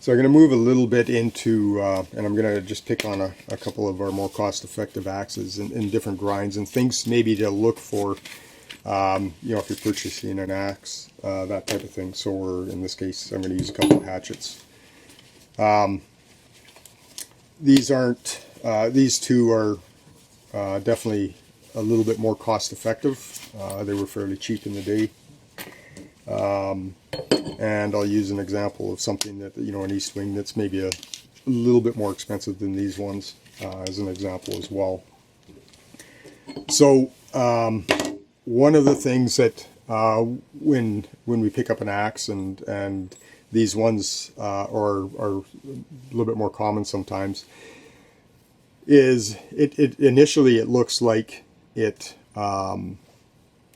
So I'm going to move a little bit into, and I'm going to just pick on a couple of our more cost-effective axes and different grinds and things maybe to look for, you know, if you're purchasing an axe, that type of thing. So in this case, I'm going to use a couple of hatchets. These two are definitely a little bit more cost-effective. They were fairly cheap in the day. And I'll use an example of something that, you know, an east wing that's maybe a little bit more expensive than these ones as an example as well. So one of the things that when we pick up an axe and these ones are a little bit more common sometimes, is it initially it looks like it you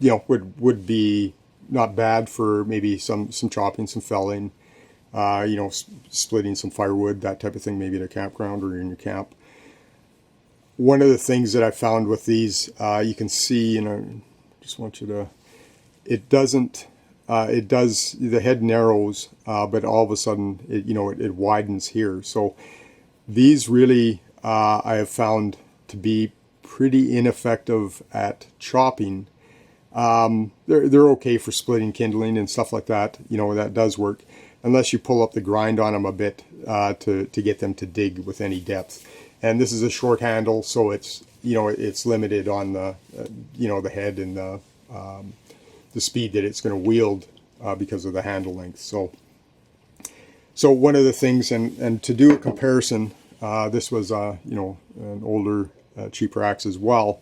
know would be not bad for maybe some chopping, some felling, you know, splitting some firewood, that type of thing, maybe at a campground or in your camp. One of the things that I found with these, you can see, and I just want you to, it does, the head narrows, but all of a sudden, you know, it widens here. So these really, I have found to be pretty ineffective at chopping. They're okay for splitting kindling and stuff like that. You know, that does work, unless you pull up the grind on them a bit to get them to dig with any depth. And this is a short handle, so it's, you know, it's limited on the you know, the head and the speed that it's going to wield because of the handle length. So one of the things, and to do a comparison, this was you know, an older cheaper axe as well.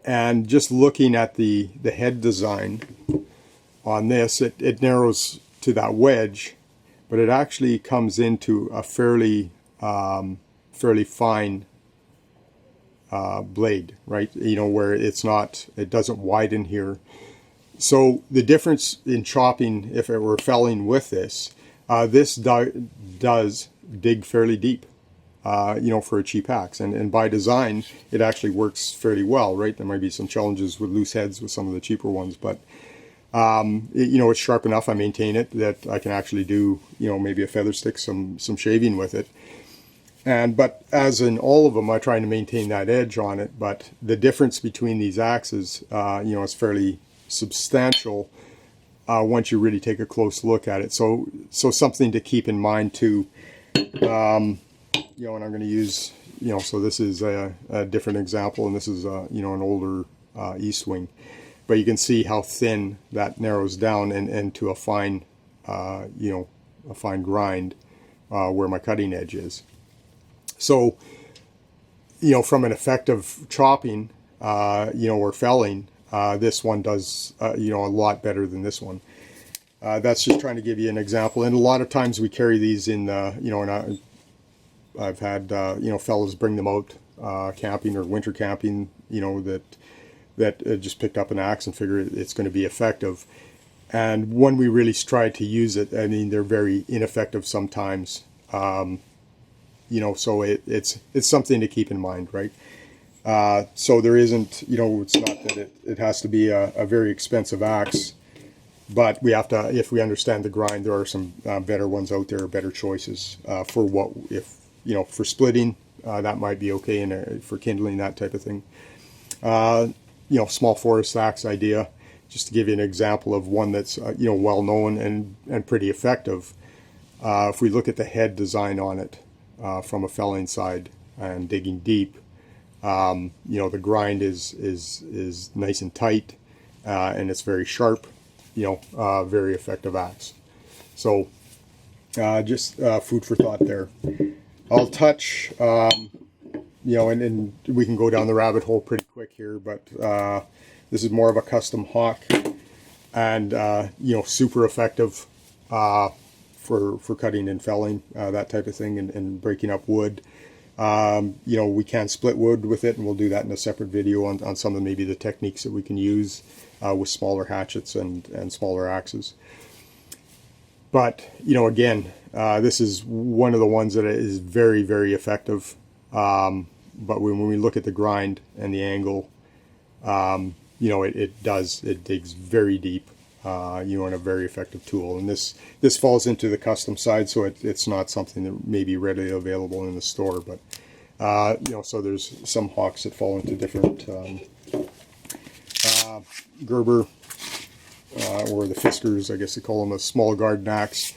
And just looking at the head design on this, it narrows to that wedge, but it actually comes into a fairly fine blade, right? You know, where it doesn't widen here. So the difference in chopping, if it were felling with this, this does dig fairly deep. You know, for a cheap axe, and by design it actually works fairly well, right? There might be some challenges with loose heads with some of the cheaper ones, but you know, it's sharp enough, I maintain it, that I can actually do, you know, maybe a feather stick, some shaving with it. But as in all of them, I try to maintain that edge on it. But the difference between these axes, you know, is fairly substantial once you really take a close look at it. So something to keep in mind too. You know, and I'm going to use, you know, so this is a different example, and this is, you know, an older east wing. But you can see how thin that narrows down and to a fine, you know, a fine grind where my cutting edge is. So, you know, from an effective chopping, you know, or felling, this one does, you know, a lot better than this one. That's just trying to give you an example. And a lot of times we carry these in, you know, in I've had you know, fellas bring them out camping or winter camping, you know, that just picked up an axe and figure it's going to be effective. And when we really try to use it, I mean, they're very ineffective sometimes. You know, so it's something to keep in mind, right? So there isn't, you know, it's not that it has to be a very expensive axe, but we have to, if we understand the grind, there are some better ones out there, better choices for what, if, you know, for splitting, that might be okay, and for kindling, that type of thing. You know, small forest axe idea, just to give you an example of one that's, you know, well known and pretty effective. If we look at the head design on it from a felling side and digging deep, you know, the grind is nice and tight, and it's very sharp, you know, very effective axe. So just food for thought there. I'll touch, you know, and we can go down the rabbit hole pretty quick here, but this is more of a custom hawk, and you know, super effective for cutting and felling, that type of thing, and breaking up wood. You know, we can split wood with it, and we'll do that in a separate video on some of maybe the techniques that we can use with smaller hatchets and smaller axes. But, you know, again, this is one of the ones that is very, very effective. But when we look at the grind and the angle, you know, it digs very deep. and a very effective tool. And this falls into the custom side, so it's not something that may be readily available in the store. But so there's some hawks that fall into different Gerber or the Fiskars, I guess they call them, a small garden axe.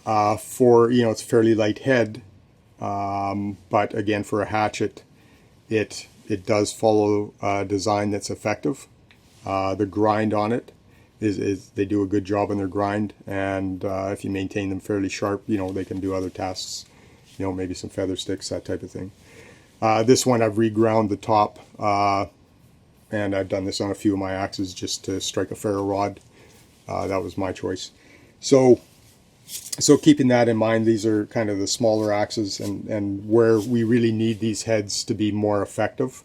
For it's a fairly light head, but again, for a hatchet, it does follow a design that's effective. The grind on it is they do a good job on their grind, and if you maintain them fairly sharp, they can do other tasks, maybe some feather sticks, that type of thing. This one I've reground the top, and I've done this on a few of my axes just to strike a ferro rod. That was my choice. So keeping that in mind, these are kind of the smaller axes, and where we really need these heads to be more effective.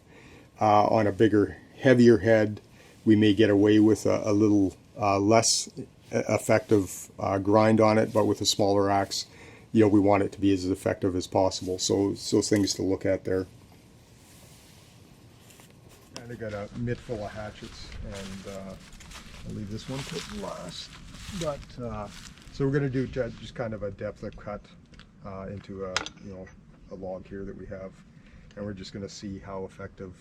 On a bigger, heavier head, we may get away with a little less effective grind on it, but with a smaller axe, we want it to be as effective as possible. So things to look at there. And I got a mitt full of hatchets, and I'll leave this one to last. But so we're going to do just kind of a depth of cut into a log here that we have, and we're just going to see how effective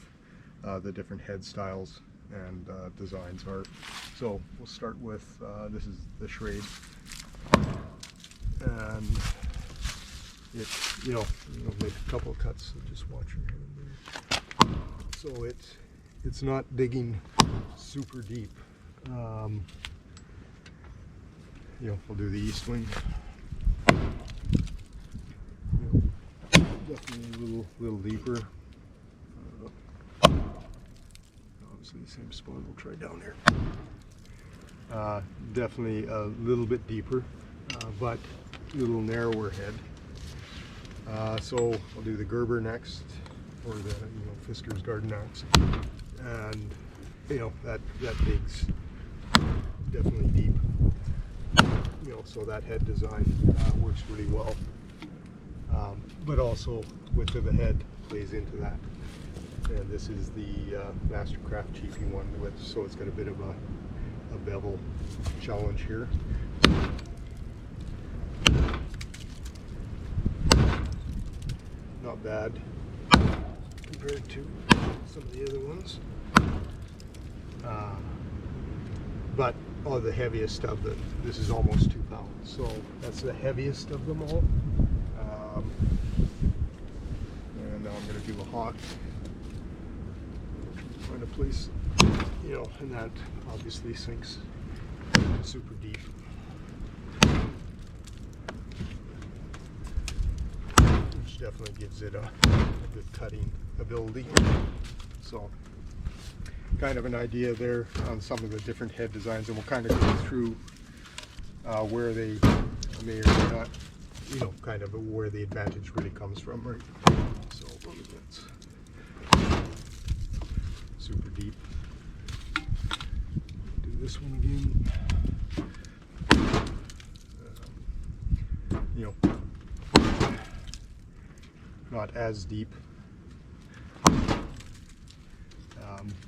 the different head styles and designs are. So we'll start with this is the Schrade, and make a couple of cuts. So just watch your hand there. So it's not digging super deep. We'll do the east wing. Definitely a little deeper. Obviously the same spot. We'll try down here. Definitely a little bit deeper, but a little narrower head. So I'll do the Gerber next, or the Fiskars garden axe, and that digs definitely deep. So that head design works really well, but also width of the head plays into that. And this is the Mastercraft cheapy one, so it's got a bit of a bevel challenge here. Not bad compared to some of the other ones, but the heaviest of them. This is almost 2 pounds, so that's the heaviest of them all. And now I'm going to do a hawk. Find a place, and that obviously sinks super deep. Which definitely gives it a good cutting ability. So kind of an idea there on some of the different head designs, and we'll kind of go through where they may or may not, kind of where the advantage really comes from, right? So that's super deep. Do this one again. Not as deep.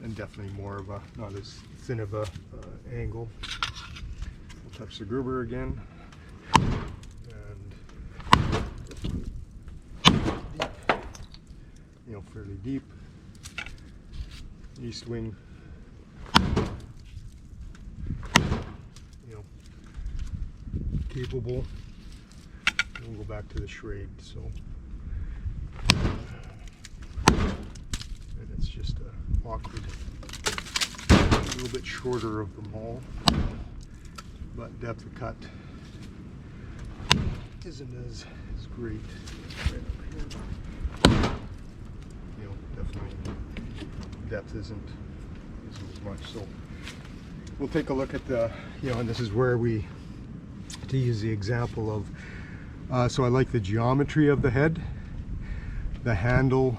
And definitely more of a, not as thin of a angle. We'll touch the Gerber again, and deep, fairly deep. East wing, capable. And we'll go back to the Schrade. So, and it's just awkward. A little bit shorter of them all, but depth of cut isn't as great. Right up here. Definitely depth isn't as much. So we'll take a look at the, and this is where we, to use the example of, so I like the geometry of the head. The handle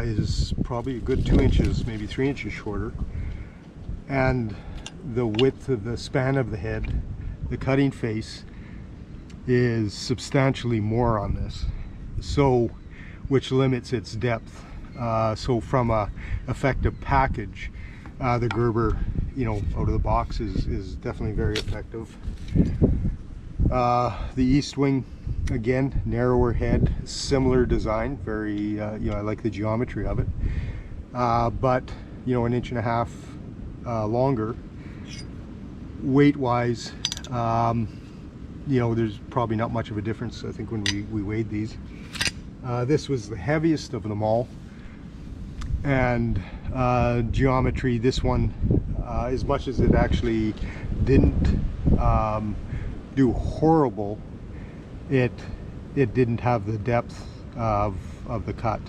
is probably a good 2 inches, maybe 3 inches shorter, and the width of the span of the head, the cutting face, is substantially more on this, so which limits its depth. So from a effective package, the Gerber out of the box is definitely very effective. The East Wing, again, narrower head, similar design, very, I like the geometry of it, but, 1.5 inches longer. Weight-wise, there's probably not much of a difference, I think, when we weighed these. This was the heaviest of them all, and geometry, this one, as much as it actually didn't do horrible, it didn't have the depth of the cut.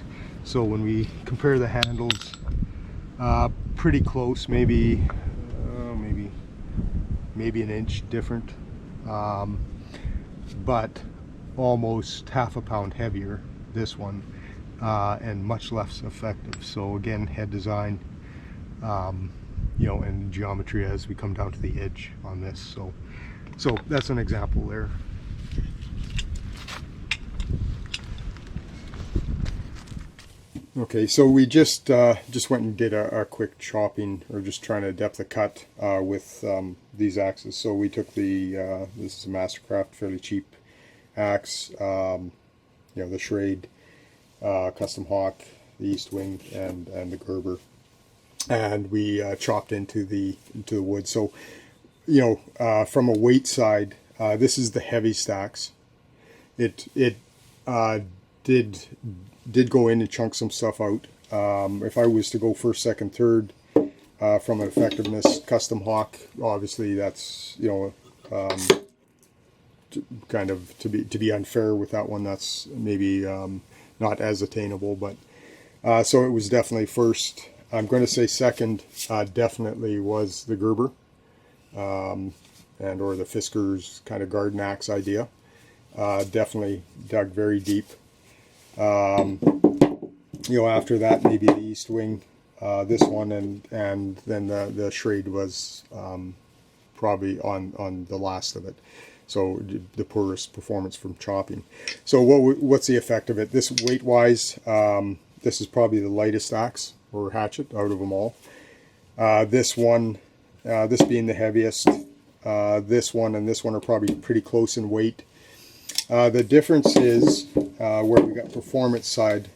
So when we compare the handles, pretty close, maybe an inch different, but almost half a pound heavier, this one, and much less effective. So again, head design, and geometry as we come down to the edge on this. So that's an example there. Okay, so we just went and did a quick chopping, or just trying to depth a cut with these axes. So we took this is a Mastercraft, fairly cheap axe, the Schrade, Custom Hawk, the East Wing, and the Gerber, and we chopped into the wood. So from a weight side, this is the heavy axe. It did go in and chunk some stuff out. If I was to go first, second, third, from an effectiveness, Custom Hawk, obviously that's kind of to be unfair with that one. That's maybe not as attainable, but so it was definitely first. I'm going to say second definitely was the Gerber, and or the Fisker's kind of garden axe idea. Definitely dug very deep. After that, maybe the East Wing, this one, and then the Schrade was probably on the last of it. So the poorest performance from chopping. So what's the effect of it? This weight-wise, this is probably the lightest axe or hatchet out of them all. This one, this being the heaviest, this one and this one are probably pretty close in weight. The difference is where we got performance side,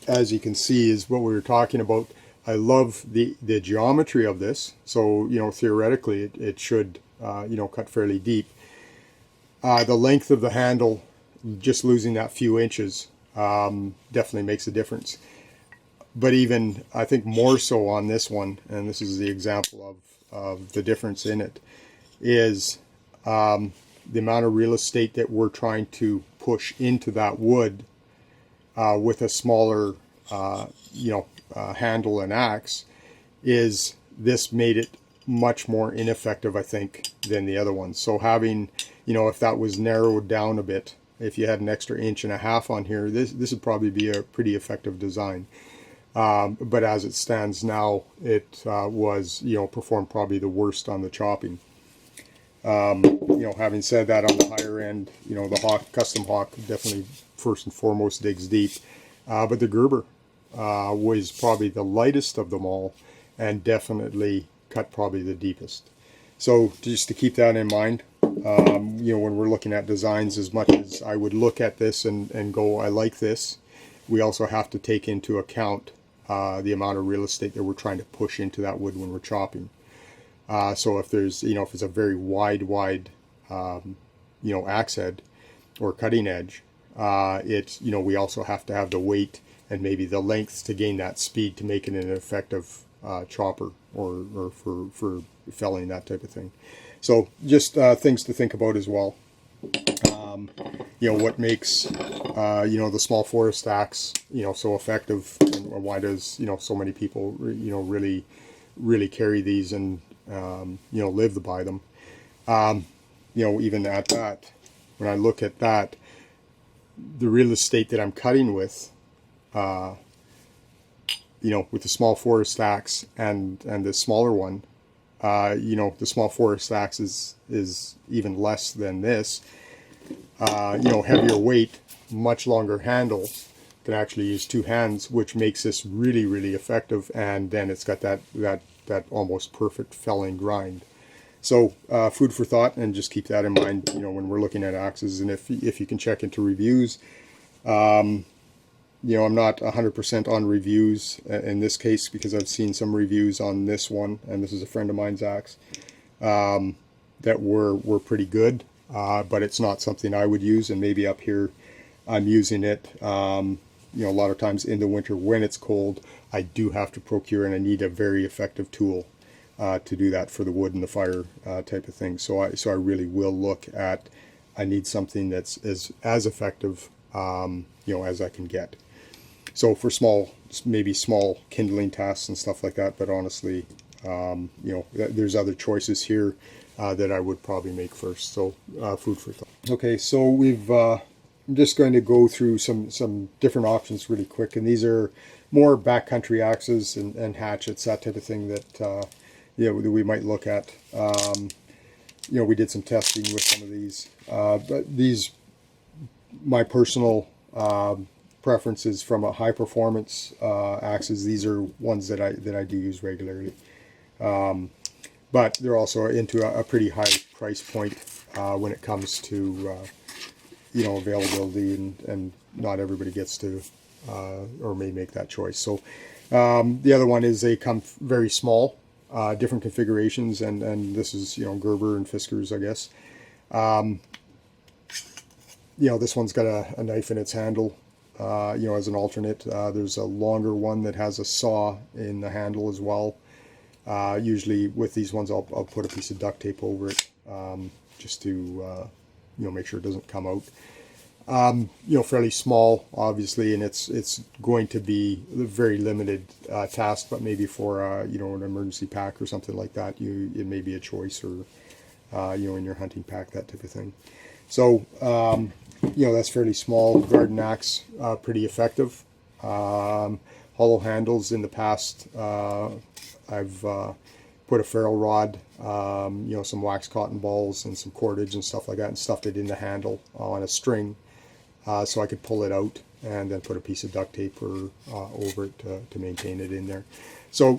as you can see, is what we were talking about. I love the geometry of this. So theoretically it should cut fairly deep. The length of the handle, just losing that few inches, definitely makes a difference. But even I think more so on this one, and this is the example of the difference in it, is the amount of real estate that we're trying to push into that wood with a smaller handle and axe. This made it much more ineffective, I think, than the other one. So having, if that was narrowed down a bit, if you had an extra 1.5 inches on here, this would probably be a pretty effective design. But as it stands now, it was performed probably the worst on the chopping. Having said that, on the higher end, the Custom Hawk definitely first and foremost digs deep, but the Gerber was probably the lightest of them all, and definitely cut probably the deepest. So just to keep that in mind, when we're looking at designs, as much as I would look at this and go, I like this, we also have to take into account the amount of real estate that we're trying to push into that wood when we're chopping. So if there's, if it's a very wide, axe head or cutting edge, we also have to have the weight and maybe the length to gain that speed to make it an effective chopper or for felling, that type of thing. So just things to think about as well. What makes, the small forest axe, so effective, and why does, so many people, really carry these and, live by them. Even at that, when I look at that, the real estate that I'm cutting with, with the small forest axe and the smaller one, the small forest axe is even less than this. Heavier weight, much longer handle, can actually use two hands, which makes this really, really effective. And then it's got that almost perfect felling grind. So food for thought, and just keep that in mind, you know, when we're looking at axes. And if you can check into reviews, you know, I'm not 100% on reviews in this case, because I've seen some reviews on this one, and this is a friend of mine's axe, that were pretty good, but it's not something I would use. And maybe up here I'm using it, you know, a lot of times in the winter when it's cold, I do have to procure, and I need a very effective tool to do that for the wood and the fire type of thing. So I really will look at, I need something that's as effective, you know, as I can get. So for maybe small kindling tasks and stuff like that, but honestly, you know, there's other choices here that I would probably make first. So food for thought. Okay, so I'm just going to go through some different options really quick, and these are more backcountry axes and hatchets, that type of thing that you know, that we might look at. You know, we did some testing with some of these, but these, my personal preferences from a high performance axes, these are ones that I do use regularly, but they're also into a pretty high price point when it comes to you know, availability, and not everybody gets to or may make that choice. So the other one is they come very small, different configurations, and this is, you know, Gerber and Fiskars, I guess. You know, this one's got a knife in its handle, you know, as an alternate. There's a longer one that has a saw in the handle as well. Usually with these ones, I'll put a piece of duct tape over it, just to you know, make sure it doesn't come out. You know, fairly small, obviously, and it's going to be a very limited task, but maybe for you know, an emergency pack or something like that, it may be a choice, or you know, in your hunting pack, that type of thing. So you know, that's fairly small. Garden axe, pretty effective. Hollow handles. In the past, I've put a ferrule rod, you know, some wax cotton balls and some cordage and stuff like that, and stuffed it in the handle on a string, so I could pull it out and then put a piece of duct tape over it to maintain it in there. So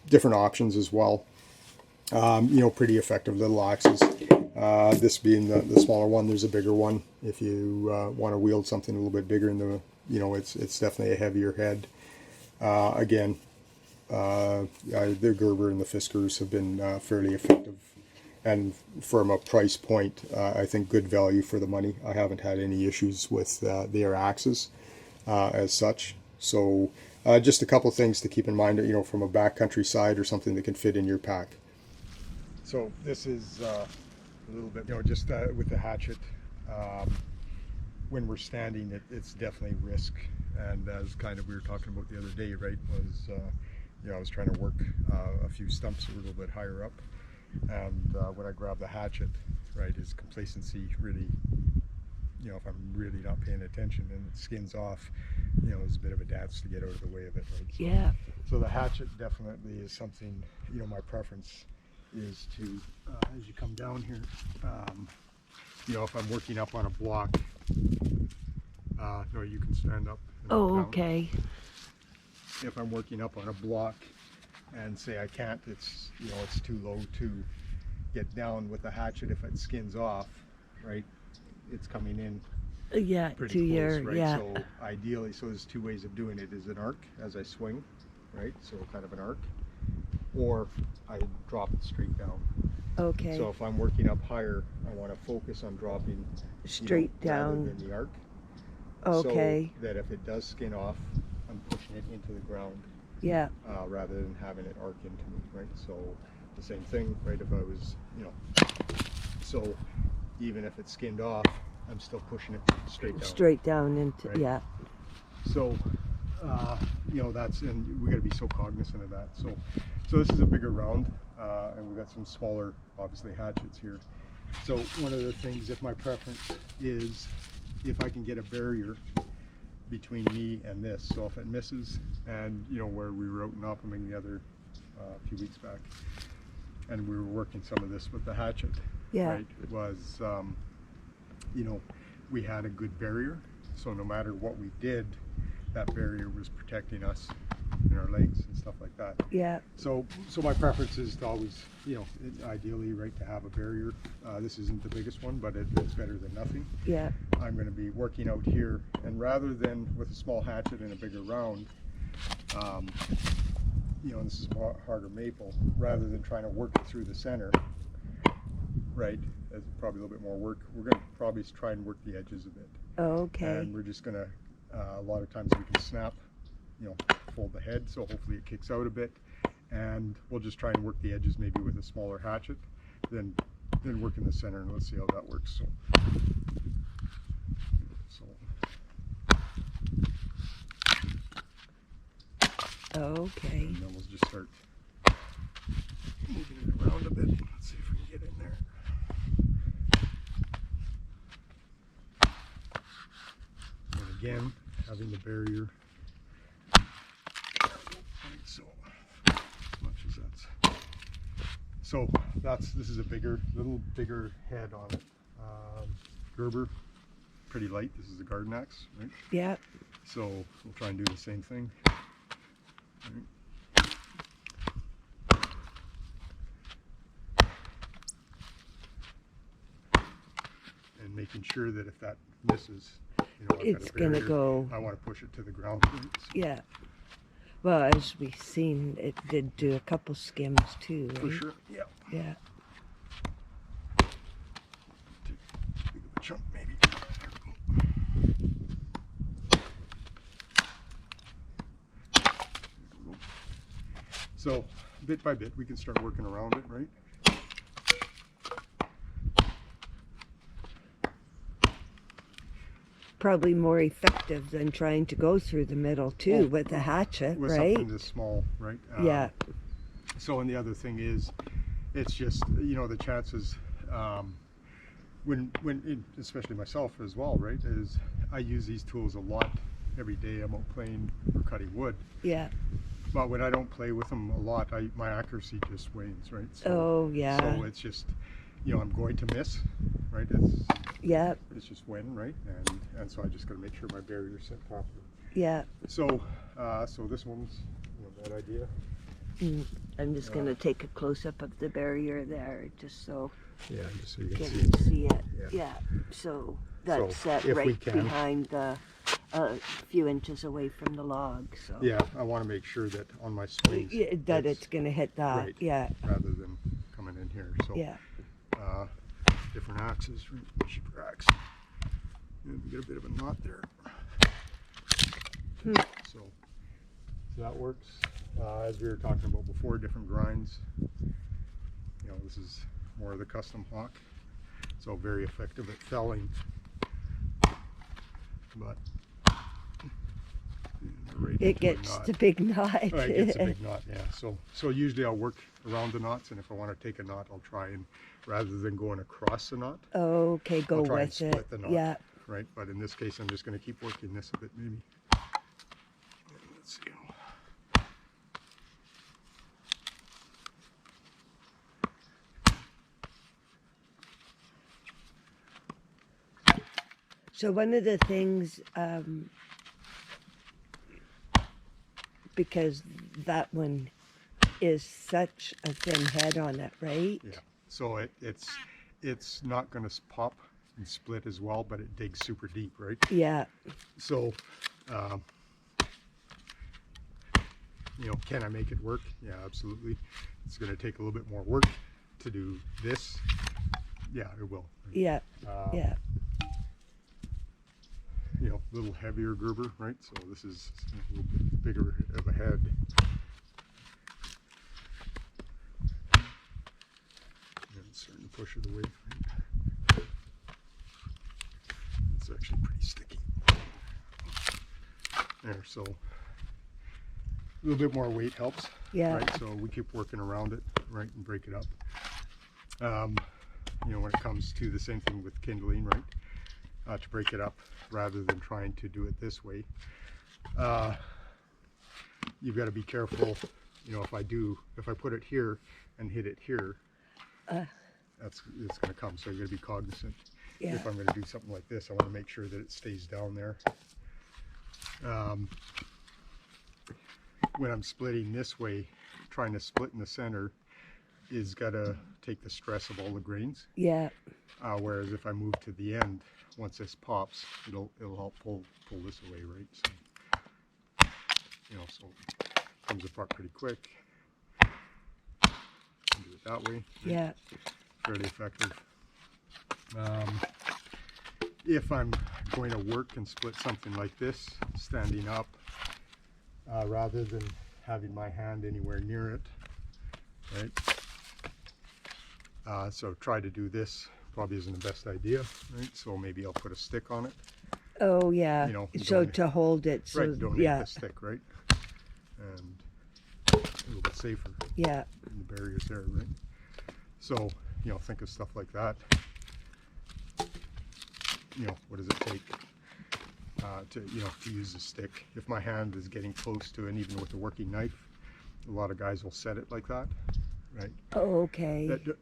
different options as well. You know, pretty effective little axes. This being the smaller one. There's a bigger one if you want to wield something a little bit bigger. In the, you know, it's definitely a heavier head. Again, the Gerber and the Fiskars have been fairly effective, and from a price point, I think good value for the money. I haven't had any issues with their axes as such. So just a couple things to keep in mind, you know, from a backcountry side, or something that can fit in your pack. So this is a little bit, you know, just with the hatchet, when we're standing, it's definitely risk. And as kind of we were talking about the other day, right, was you know, I was trying to work a few stumps that were a little bit higher up, and when I grab the hatchet, right, is complacency really, you know, if I'm really not paying attention and it skins off, you know, it's a bit of a dance to get out of the way of it, right? So, yeah. So the hatchet definitely is something, you know, my preference is to, as you come down here, you know, if I'm working up on a block, no, you can stand up. Oh, down. okay. If I'm working up on a block and say I can't, it's, you know, it's too low to get down with the hatchet, if it skins off, right, it's coming in Yeah, pretty to close, your, right? yeah. So ideally, so there's two ways of doing it. Is an arc as I swing, right? So kind of an arc, or I drop it straight down. Okay. So if I'm working up higher, I want to focus on dropping Straight down. rather than the arc. Okay. So that if it does skin off, I'm pushing it into the ground. Yeah. Rather than having it arc into me, right? So the same thing, right? If I was, you know, so even if it's skinned off, I'm still pushing it straight down. Straight down into, right? yeah. So, you know, that's, and we got to be so cognizant of that. So this is a bigger round, and we've got some smaller, obviously, hatchets here. So one of the things, if my preference is, if I can get a barrier between me and this, so if it misses, and you know, where we were out in Oppaming the other few weeks back, and we were working some of this with the hatchet, Yeah. right, it was, you know, we had a good barrier, so no matter what we did, that barrier was protecting us and our legs and stuff like that. Yeah. So my preference is to always, you know, ideally, right, to have a barrier. This isn't the biggest one, but it's better than nothing. Yeah. I'm going to be working out here, and rather than with a small hatchet and a bigger round, you know, this is harder maple, rather than trying to work it through the center, right, it's probably a little bit more work. We're going to probably try and work the edges a bit. Okay. And we're just going to, a lot of times we can snap, you know, fold the head, so hopefully it kicks out a bit, and we'll just try and work the edges maybe with a smaller hatchet, then work in the center, and let's see how that works. Okay. And then we'll just start moving it around a bit. Let's see if we can get in there. And again, having the barrier, right, so as much as that's, so this is a little bigger head on it. Gerber, pretty light. This is a garden axe, right? Yeah. So we'll try and do the same thing. Right. And making sure that if that misses, you know, It's gonna go. I want to push it to the ground. Yeah. Well, as we've seen, it did do a couple skims too. Right? For sure. Yeah. Yeah. Take a big of a chunk, maybe. So bit by bit, we can start working around it, right? Probably more effective than trying to go through the middle too with a hatchet, with right? something this small, right? Yeah. So, and the other thing is, it's just, you know, the chances, especially myself as well, right, is I use these tools a lot every day. I'm out playing or cutting wood. Yeah. But when I don't play with them a lot, my accuracy just wanes, right? So, Oh, yeah. So it's just, you know, I'm going to miss, right? Yeah. It's just when, right? And so I just got to make sure my barrier's set properly. Yeah. So, so this one's, you know, that idea. I'm just going to take a close-up of the barrier there, just so Yeah, just so you you can can see. see it. Yeah. Yeah. So that's set if we right can. behind the, a few inches away from the log. So Yeah, I want to make sure that on my swings, yeah, that it's going to hit that. right, Yeah. rather than coming in here. So, Yeah. different axes, right? Cheaper axe. And we get a bit of a knot there. So that works. As we were talking about before, different grinds. You know, this is more of the custom hawk, so very effective at felling. But right It into a gets knot. the big knot. Right, it gets a big knot, yeah. So usually I'll work around the knots, and if I want to take a knot, I'll try and, rather than going across the knot, Okay, go I'll try and with split it. the knot. Yeah. Right, but in this case, I'm just going to keep working this a bit, maybe. Let's see. So one of the things, because that one is such a thin head on it, right? Yeah. So it's not going to pop and split as well, but it digs super deep, right? Yeah. So, you know, can I make it work? Yeah, absolutely. It's going to take a little bit more work to do this. Yeah, it will. Yeah. Yeah. You know, a little heavier Gerber, right? So this is a little bit bigger of a head. And it's starting to push it away. Right? It's actually pretty sticky. There, so a little bit more weight helps. Yeah. Right, so we keep working around it, right, and break it up. You know, when it comes to the same thing with kindling, right? To break it up rather than trying to do it this way. You've got to be careful, you know, if I put it here and hit it here, it's going to come. So you're going to be cognizant. Yeah. If I'm going to do something like this, I want to make sure that it stays down there. when I'm splitting this way, trying to split in the center is got to take the stress of all the grains. Yeah. Whereas if I move to the end, once this pops, it'll help pull this away, right? So, so it comes apart pretty quick. Do it that way. Right? Yeah. Fairly effective. If I'm going to work and split something like this, standing up, rather than having my hand anywhere near it, right? So try to do this. Probably isn't the best idea, right? So maybe I'll put a stick on it. Oh yeah. So don't, to hold it. So right, don't yeah. hit the stick, right? And a little bit safer. Yeah. And the barrier's there, right? So think of stuff like that. What does it take to use the stick? If my hand is getting close to it, and even with a working knife, a lot of guys will set it like that, right? Oh, okay. That,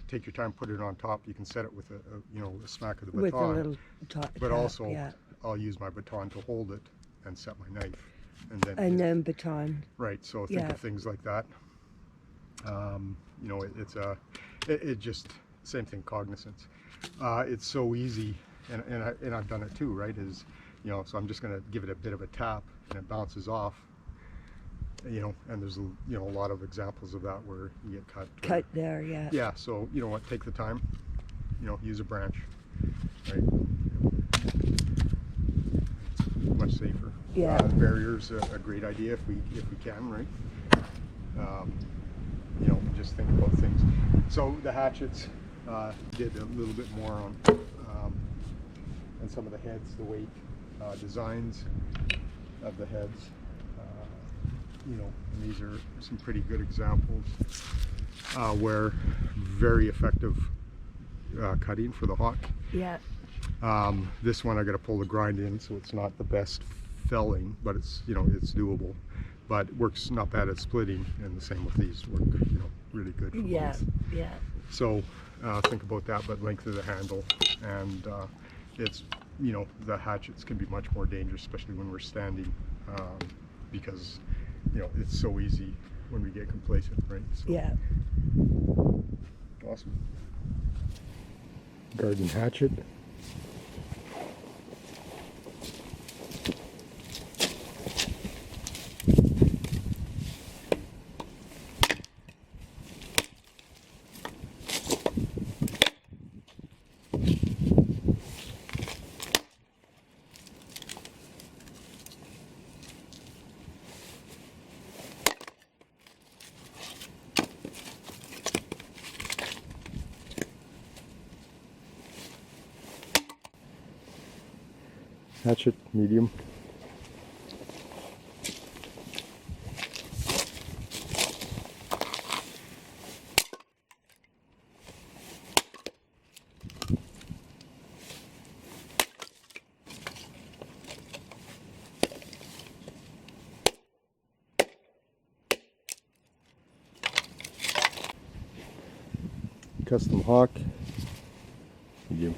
take your time, put it on top. You can set it with a smack of the With baton. a little but also, yeah. I'll use my baton to hold it and set my knife, and then baton. Right. So think of things like that. It just same thing. Cognizance. It's so easy, and I've done it too. Right? So I'm just going to give it a bit of a tap, and it bounces off. And there's a lot of examples of that where you get cut there, yeah. Yeah, so what, take the time, use a branch, right? Much safer. Yeah. Barriers a great idea if we can, right? Just think about things. So the hatchets did a little bit more on some of the heads, the weight, designs of the heads. And these are some pretty good examples where very effective cutting for the hawk. Yeah. This one I got to pull the grind in, so it's not the best felling, but it's it's doable. But works not bad at splitting, and the same with these work really good for both. Yeah. So think about that, but length of the handle, and it's the hatchets can be much more dangerous, especially when we're standing, because it's so easy when we get complacent, right? So, yeah. Awesome. Garden hatchet. Hatchet, medium. Custom hawk, medium.